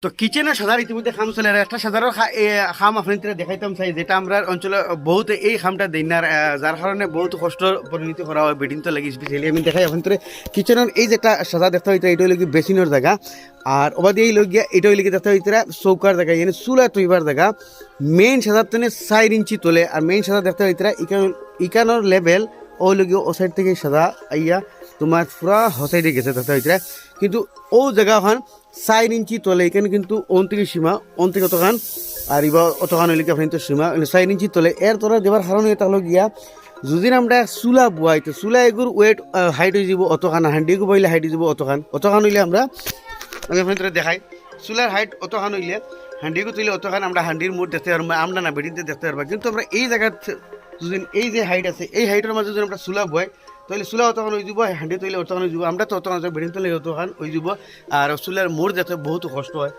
তো কিচেনের সাদার ইতিমধ্যে খাম চলে আর একটা সাদারও খাম আপনাদের দেখাইতাম চাই, যেটা আমরা অঞ্চলে বহুত এই খামটা দিই না, যার কারণে বহুত কষ্ট পরিণতি করা হয় বেডিং তো লাগি। স্পেশালি আমি দেখাই আপনাদের কিচেনের এই যেটা সাদা দেখতে হইতে এটা হইলে কি বেসিনের জায়গা, আর ওবাদি এই লোক গিয়া এটা হইলে কি দেখতে হইতে চৌকার জায়গা, মানে চুলা তৈবার জায়গা। মেইন সাদার তেনে 4 ইঞ্চি তোলে, আর মেইন সাদা দেখতে হইতে ইকানোর লেভেল ও লোক ও সাইড থেকে সাদা আইয়া তোমার পুরা হসাইডে গেছে দেখতে হইতে, কিন্তু ও জায়গাখান 4 ইঞ্চি তোলে। এখানে কিন্তু ওন থেকে সীমা, ওন থেকে অতখান, আর এবার অতখান হইলে কি আপনি তো সীমা 4 ইঞ্চি তোলে। এর তোরা দেবার কারণে এটা হলো গিয়া যদি আমরা চুলা বুয়াই তো চুলা এগুর ওয়েট হাইট হয়ে যাব অতখান, হান্ডিগু বইলে হাইট হয়ে যাব অতখান হইলে আমরা আমি আপনাদের দেখাই চুলার হাইট অতখান হইলে হান্ডিগু তুলে অতখান আমরা হান্ডির মুড দেখতে পারবো, আমরা না বেডিতে দেখতে পারবো। কিন্তু আমরা এই জায়গার যদি এই যে হাইট আছে এই হাইটের মাঝে যদি আমরা চুলা বয় তাহলে চুলা অতখান হয়ে যাব, হান্ডি তৈলে অতখান হয়ে যাব, আমরা তো অতখান বেডিং তৈলে অতখান হয়ে যাব। আর চুলার মোড় দেখতে বহুত কষ্ট হয়।